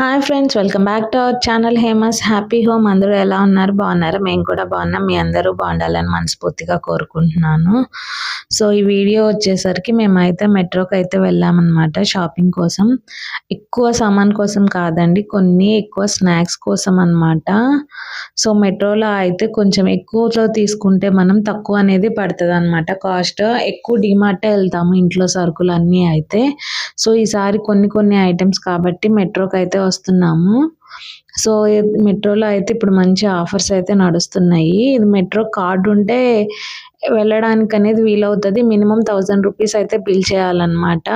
Hi friends, welcome back to our channel Hema's happy home. అందరూ ఎలా ఉన్నారు? బాగున్నారా? మేము కూడా బాగున్నాం. మీ అందరూ బాగుండాలని మనస్ఫూర్తిగా కోరుకుంటున్నాను. సో ఈ వీడియో వచ్చేసరికి మేమైతే మెట్రోకి అయితే వెళ్ళామన్నమాట షాపింగ్ కోసం. ఎక్కువ సామాన్ కోసం కాదండి, కొన్ని ఎక్కువ స్నాక్స్ కోసం అన్నమాట. సో మెట్రోలో అయితే కొంచెం ఎక్కువలో తీసుకుంటే మనం తక్కువ అనేది పడుతుంది అనమాట. కాస్ట్ ఎక్కువ డిమార్టే వెళ్తాము ఇంట్లో సరుకులు అన్నీ అయితే. సో ఈసారి కొన్ని ఐటమ్స్ కాబట్టి మెట్రోకి అయితే వస్తున్నాము. సో మెట్రోలో అయితే ఇప్పుడు మంచి ఆఫర్స్ అయితే నడుస్తున్నాయి. ఇది మెట్రో కార్డ్ ఉంటే వెళ్ళడానికి అనేది వీలవుతుంది. మినిమం 1000 రూపీస్ అయితే బిల్ చేయాలన్నమాట.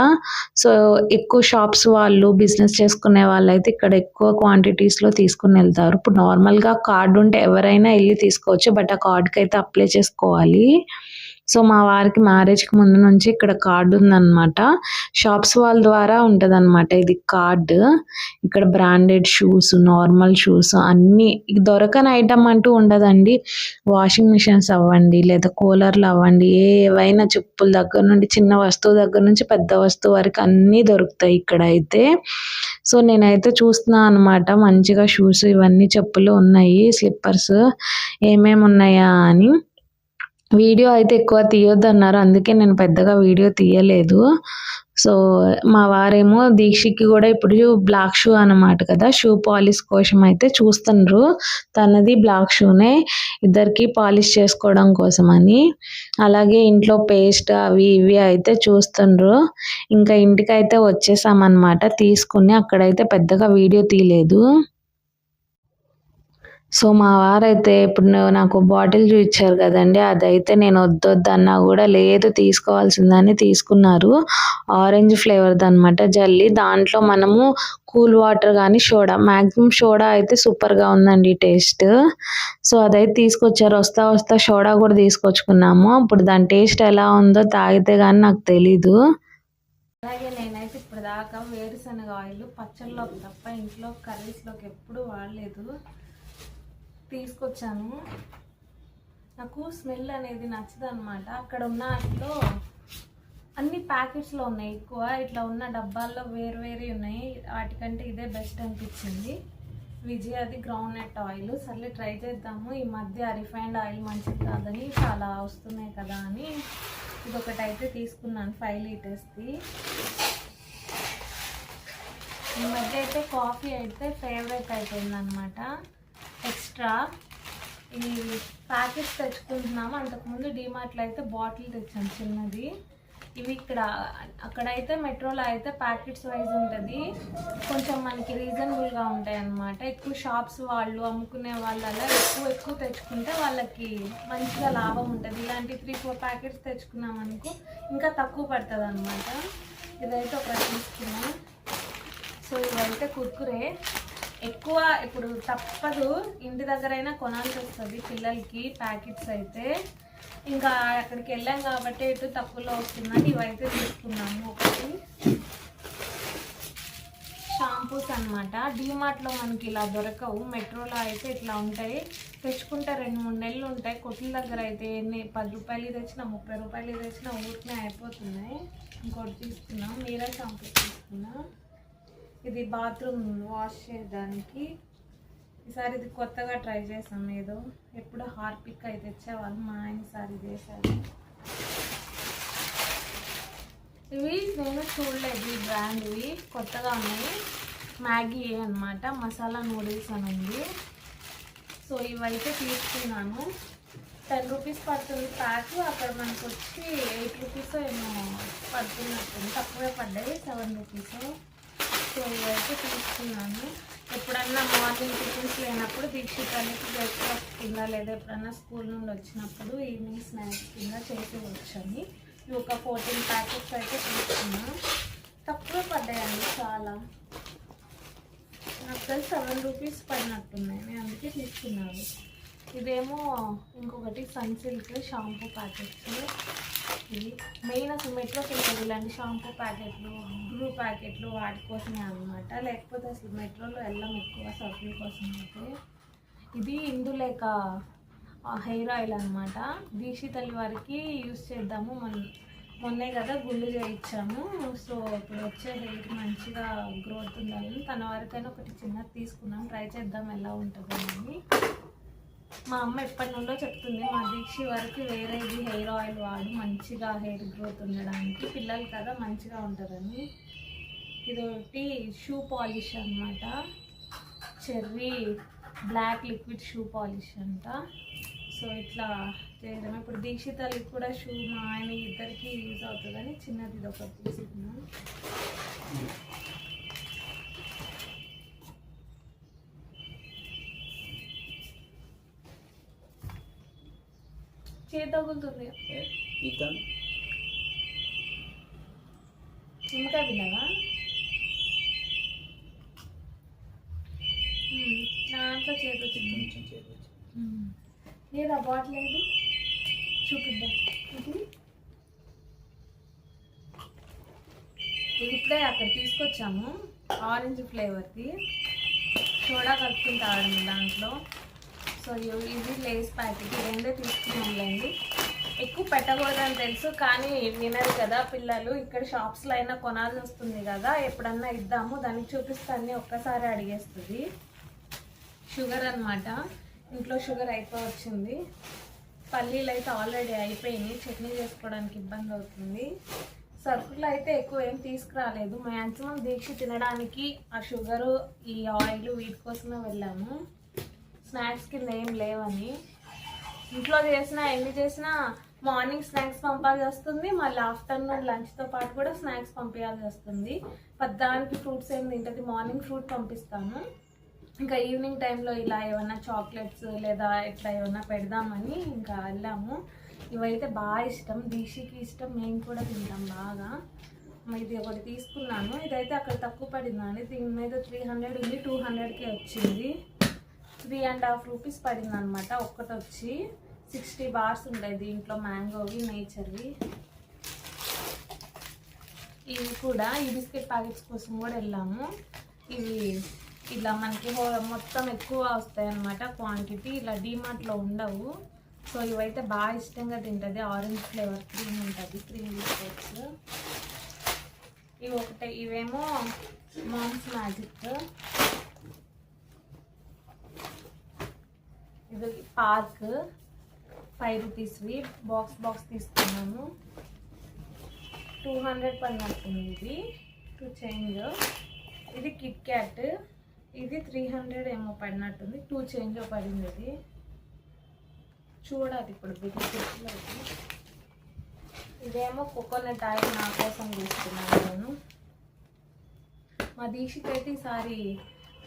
సో ఎక్కువ షాప్స్ వాళ్ళు, బిజినెస్ చేసుకునే వాళ్ళు అయితే ఇక్కడ ఎక్కువ క్వాంటిటీస్లో తీసుకుని వెళ్తారు. ఇప్పుడు నార్మల్గా కార్డు ఉంటే ఎవరైనా వెళ్ళి తీసుకోవచ్చు, బట్ ఆ కార్డ్కి అయితే అప్లై చేసుకోవాలి. సో మా వారికి మ్యారేజ్కి ముందు నుంచి ఇక్కడ కార్డు ఉందన్నమాట. షాప్స్ వాళ్ళ ద్వారా ఉంటుంది అనమాట ఇది కార్డు. ఇక్కడ బ్రాండెడ్ షూస్, నార్మల్ షూస్ అన్నీ దొరకని ఐటమ్ అంటూ ఉండదండి. వాషింగ్ మిషన్స్ అవ్వండి, లేదా కూలర్లు అవ్వండి, ఏవైనా చెప్పుల దగ్గర నుండి, చిన్న వస్తువు దగ్గర నుంచి పెద్ద వస్తువు వరకు అన్నీ దొరుకుతాయి ఇక్కడ అయితే. సో నేనైతే చూస్తున్నాను అనమాట, మంచిగా షూస్ ఇవన్నీ చెప్పులు ఉన్నాయి, స్లిప్పర్స్ ఏమేమి ఉన్నాయా అని. వీడియో అయితే ఎక్కువ తీయొద్దన్నారు, అందుకే నేను పెద్దగా వీడియో తీయలేదు. సో మా వారేమో దీక్షకి కూడా ఇప్పుడు బ్లాక్ షూ అన్నమాట కదా, షూ పాలిష్ కోసం అయితే చూస్తున్నారు. తనది బ్లాక్ షూనే, ఇద్దరికి పాలిష్ చేసుకోవడం కోసమని. అలాగే ఇంట్లో పేస్ట్ అవి ఇవి అయితే చూస్తుండ్రు. ఇంకా ఇంటికైతే వచ్చేసామన్నమాట తీసుకుని. అక్కడైతే పెద్దగా వీడియో తీయలేదు. సో మా వారైతే ఇప్పుడు నాకు బాటిల్ చూపించారు కదండి, అదైతే నేను వద్దొద్దన్నా కూడా లేదు తీసుకోవాల్సిందని తీసుకున్నారు. ఆరెంజ్ ఫ్లేవర్ది అనమాట జల్లి. దాంట్లో మనము కూల్ వాటర్ కానీ సోడా, మ్యాక్సిమం సోడా అయితే సూపర్గా ఉందండి టేస్ట్. సో అదైతే తీసుకొచ్చారు. వస్తా వస్తా సోడా కూడా తీసుకొచ్చుకున్నాము. ఇప్పుడు దాని టేస్ట్ ఎలా ఉందో తాగితే కానీ నాకు తెలీదు. అలాగే నేనైతే ఇప్పుడు దాకా వేరుశనగ ఆయిల్ పచ్చళ్ళలోకి తప్ప ఇంట్లో కర్రీస్లోకి ఎప్పుడు వాడలేదు. తీసుకొచ్చాను. నాకు స్మెల్ అనేది నచ్చదు అనమాట. అక్కడ ఉన్న వాటిలో అన్ని ప్యాకెట్స్లో ఉన్నాయి, ఎక్కువ ఇట్లా ఉన్న డబ్బాల్లో వేరు ఉన్నాయి. వాటికంటే ఇదే బెస్ట్ అనిపించింది. విజయది గ్రౌండ్ నట్ ఆయిల్. సర్లే ట్రై చేద్దాము. ఈ మధ్య రిఫైన్డ్ ఆయిల్ మంచిది కాదని చాలా వస్తున్నాయి కదా అని ఇదొకటి అయితే తీసుకున్నాను, 5 లీటర్స్ది. ఈ మధ్య అయితే కాఫీ అయితే ఫేవరెట్ అయిపోయింది అనమాట. ఎక్స్ట్రా ఈ ప్యాకెట్స్ తెచ్చుకుంటున్నాము. అంతకుముందు డిమార్ట్లో అయితే బాటిల్ తెచ్చాను చిన్నది. ఇవి ఇక్కడ అక్కడైతే మెట్రోలో అయితే ప్యాకెట్స్ వైజ్ ఉంటుంది, కొంచెం మనకి రీజనబుల్గా ఉంటాయి అన్నమాట. ఎక్కువ షాప్స్ వాళ్ళు అమ్ముకునే వాళ్ళు అలా ఎక్కువ తెచ్చుకుంటే వాళ్ళకి మంచిగా లాభం ఉంటుంది. ఇలాంటి 3-4 ప్యాకెట్స్ తెచ్చుకున్నాం అనుకో ఇంకా తక్కువ పడుతుంది అనమాట. ఇదైతే ఒకటి తీసుకున్నాం. సో ఇవైతే కుర్కురే ఎక్కువ ఇప్పుడు తప్పదు, ఇంటి దగ్గరైనా కొనాల్సి వస్తుంది పిల్లలకి ప్యాకెట్స్ అయితే. ఇంకా అక్కడికి వెళ్ళాం కాబట్టి ఇటు తక్కువలో వస్తుందని ఇవైతే తీసుకున్నాము. ఒకటి షాంపూస్ అనమాట. డీమార్ట్లో మనకి ఇలా దొరకవు, మెట్రోలో అయితే ఇట్లా ఉంటాయి. తెచ్చుకుంటే 2-3 నెలలు ఉంటాయి. కొట్ల దగ్గర అయితే 10 రూపాయలు తెచ్చినా 30 రూపాయలు తెచ్చినా ఊరికనే అయిపోతున్నాయి. ఇంకోటి తీసుకున్నాం, మీరా షాంపూ తీసుకున్నాం. ఇది బాత్రూమ్ వాష్ చేయడానికి. ఈసారి ఇది కొత్తగా ట్రై చేసాం. ఏదో ఎప్పుడు హార్పిక్ అయితే తెచ్చేవాళ్ళు, మా ఆయన ఈసారి చేశారు. ఇవి నేను చూడలేదు, ఈ బ్రాండ్ ఇవి కొత్తగా ఉన్నాయి. మ్యాగీ అన్నమాట, మసాలా నూడిల్స్ అని ఉంది. సో ఇవైతే తీసుకున్నాను. 10 రూపీస్ పడుతుంది ప్యాక్. అక్కడ మనకు వచ్చి 8 రూపీస్ ఏమో పడుతున్నట్టు, తక్కువే పడ్డాయి, 7 రూపీస్. సో ఇవైతే తీసుకున్నాను. ఎప్పుడన్నా మార్నింగ్ టిఫిన్స్ లేనప్పుడు దీక్షితానికి బ్రేక్ఫాస్ట్ కింద, లేదా ఎప్పుడన్నా స్కూల్ నుండి వచ్చినప్పుడు ఈవినింగ్ స్నాక్స్ కింద చేసి వచ్చాను. ఇవి ఒక 14 ప్యాకెట్స్ అయితే తీసుకున్నాను. తక్కువ పడ్డాయండి చాలా. నాకు తెలిసి 7 రూపీస్ పడినట్టున్నాయి, నేను అందుకే తీసుకున్నాను. ఇదేమో ఇంకొకటి సన్సిల్క్ షాంపూ ప్యాకెట్స్. ఇది మెయిన్ అసలు మెట్రోకి వెళ్ళదు ఇలాంటి షాంపూ ప్యాకెట్లు, గ్లూ ప్యాకెట్లు వాటి కోసమే అనమాట. లేకపోతే అసలు మెట్రోలో వెళ్ళాం ఎక్కువ సరుకుల కోసం అయితే. ఇది ఇందులేక హెయిర్ ఆయిల్ అనమాట. దీక్షి తల్లి వారికి యూస్ చేద్దాము, మన మొన్నే కదా గుండు చేయించాము. సో ఇప్పుడు వచ్చే హెయిర్ మంచిగా గ్రోత్ ఉండాలని తన వరకైనా ఒకటి చిన్నది తీసుకున్నాం, ట్రై చేద్దాం ఎలా ఉంటుందో అని. మా అమ్మ ఎప్పటి నుండో చెప్తుంది, మా దీక్షి వరకు వేరేది హెయిర్ ఆయిల్ వాడు మంచిగా హెయిర్ గ్రోత్ ఉండడానికి, పిల్లలు కదా మంచిగా ఉంటుందని. ఇదొకటి షూ పాలిష్ అనమాట, cherry black liquid shoe polish అంట. సో ఇట్లా చేయడం ఇప్పుడు దీక్షితలకి కూడా షూ మా ఆయన ఇద్దరికి యూజ్ అవుతుందని చిన్నది ఇది ఒకటి తీసుకున్నాను. చేతి తగులుతుంది నిమ్మకాయ పిల్లగా దాంట్లో చేతి వచ్చింది లేదా బాటిల్ ఏది చూపిద్దాం. ఇది ఇప్పుడే అక్కడ తీసుకొచ్చాము ఆరెంజ్ ఫ్లేవర్ది, సోడా కలుపుకుని తాగడం దాంట్లో. సో ఇది లేస్ ప్యాకెట్, రెండే తీసుకున్నాంలేండి. ఎక్కువ పెట్టకూడదని తెలుసు కానీ వినరు కదా పిల్లలు. ఇక్కడ షాప్స్లో అయినా కొనాల్సి వస్తుంది కదా, ఎప్పుడన్నా ఇద్దాము దానికి చూపిస్తాన్ని ఒక్కసారి అడిగేస్తుంది. షుగర్ అనమాట, ఇంట్లో షుగర్ అయిపోవచ్చింది. పల్లీలు అయితే ఆల్రెడీ అయిపోయినాయి, చట్నీ చేసుకోవడానికి ఇబ్బంది అవుతుంది. సరుకులు అయితే ఎక్కువ ఏం తీసుకురాలేదు, మ్యాక్సిమం దీక్ష తినడానికి ఆ షుగరు ఈ ఆయిల్ వీటి కోసమే వెళ్ళాము. స్నాక్స్ కింద ఏం లేవని, ఇంట్లో చేసినా ఎన్ని చేసినా మార్నింగ్ స్నాక్స్ పంపాల్సి వస్తుంది, మళ్ళీ ఆఫ్టర్నూన్ లంచ్తో పాటు కూడా స్నాక్స్ పంపించాల్సి వస్తుంది. పద్దానికి ఫ్రూట్స్ ఏం తింటుంది, మార్నింగ్ ఫ్రూట్ పంపిస్తాను, ఇంకా ఈవినింగ్ టైంలో ఇలా ఏమన్నా చాక్లెట్స్ లేదా ఇట్లా ఏమన్నా పెడదామని ఇంకా వెళ్ళాము. ఇవైతే బాగా ఇష్టం, దీక్షకి ఇష్టం, మేము కూడా తింటాం బాగా. ఇది ఒకటి తీసుకున్నాను, ఇదైతే అక్కడ తక్కువ పడిందండి, దీని మీద 300 ఉంది, 200కే వచ్చింది. 3.5 రూపీస్ పడింది అనమాట. ఒక్కటి వచ్చి 60 బార్స్ ఉంటాయి దీంట్లో, మ్యాంగోవి నేచర్వి. ఇవి కూడా ఈ బిస్కెట్ ప్యాకెట్స్ కోసం కూడా వెళ్ళాము. ఇవి ఇలా మనకి మొత్తం ఎక్కువ వస్తాయి అన్నమాట క్వాంటిటీ, ఇలా డీమార్ట్లో ఉండవు. సో ఇవైతే బాగా ఇష్టంగా తింటుంది, ఆరెంజ్ ఫ్లేవర్ క్రీమ్ ఉంటుంది, క్రీమ్ బిస్కెట్స్ ఇవి ఒకటే. ఇవేమో మామ్స్ మ్యాజిక్, ఇది పార్క్ 5 రూపీస్వి, బాక్స్ తీసుకున్నాము. 200 పడినట్టుంది, ఇది 2 చేంజ్. ఇది కిట్ క్యాట్, ఇది 300 ఏమో పడినట్టుంది, 2 చేంజ్ పడింది. ఇది చూడాలి ఇప్పుడు బిస్కెట్లో. ఇదేమో కోకోనట్ ఆయిల్ నా కోసం తీసుకున్నాను నేను. మా దీక్షకి అయితే ఈసారి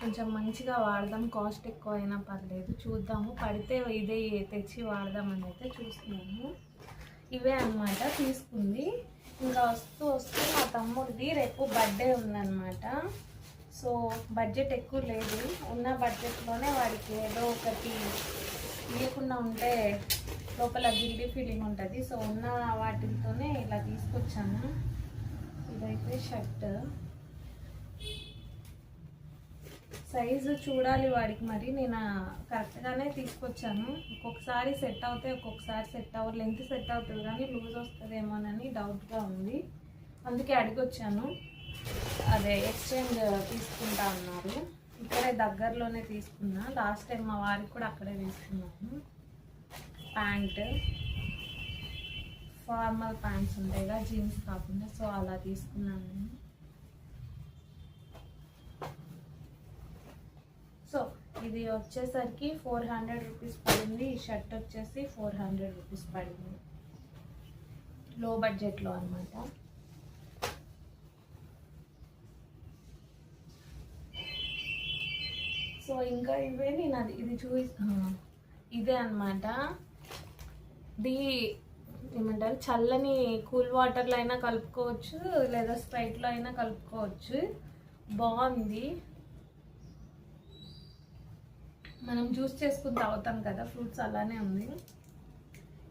కొంచెం మంచిగా వాడదాం, కాస్ట్ ఎక్కువ అయినా పర్లేదు, చూద్దాము, పడితే ఇదే తెచ్చి వాడదామని అయితే చూస్తున్నాము. ఇవే అన్నమాట తీసుకుంది. ఇంకా వస్తూ మా తమ్ముడిది రేపు బర్త్డే ఉందన్నమాట. సో బడ్జెట్ ఎక్కువ లేదు, ఉన్న బడ్జెట్లోనే వాడికి ఏదో ఒకటి ఇవ్వకుండా ఉంటే లోపల గిల్టీ ఫీలింగ్ ఉంటుంది. సో ఉన్న వాటితోనే ఇలా తీసుకొచ్చాను. ఇదైతే షర్ట్ సైజు చూడాలి వాడికి, మరి నేను కరెక్ట్గానే తీసుకొచ్చాను. ఒక్కొక్కసారి సెట్ అవుతాయి, ఒక్కొక్కసారి సెట్ అవ్వదు, లెంత్ సెట్ అవుతుంది కానీ లూజ్ వస్తుందేమోనని డౌట్గా ఉంది, అందుకే అడిగొచ్చాను. అదే ఎక్స్చేంజ్ తీసుకుంటా అన్నారు, ఇక్కడే దగ్గరలోనే తీసుకున్నా. లాస్ట్ టైం మా వారికి కూడా అక్కడే తీసుకున్నాను. ప్యాంట్, ఫార్మల్ ప్యాంట్స్ ఉంటాయిగా జీన్స్ కాకుండా, సో అలా తీసుకున్నాను నేను. సో ఇది వచ్చేసరికి 400 రూపీస్ పడింది, ఈ షర్ట్ వచ్చేసి 400 రూపీస్ పడింది, లో బడ్జెట్లో అనమాట. సో ఇంకా ఇవే నేను ఇది ఇదే అనమాట. ఇది ఏమంటారు, చల్లని కూల్ వాటర్లో అయినా కలుపుకోవచ్చు లేదా స్ప్రైట్లో అయినా కలుపుకోవచ్చు, బాగుంది. మనం జ్యూస్ చేసుకుని తాగుతాం కదా ఫ్రూట్స్, అలానే ఉంది.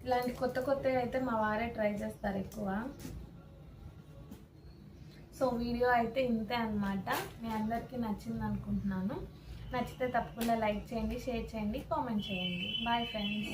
ఇలాంటి కొత్త అయితే మా వారే ట్రై చేస్తారు ఎక్కువ. సో వీడియో అయితే ఇంతే అనమాట, మీ అందరికీ నచ్చింది అనుకుంటున్నాను. నచ్చితే తప్పకుండా లైక్ చేయండి, షేర్ చేయండి, కామెంట్ చేయండి. Bye friends.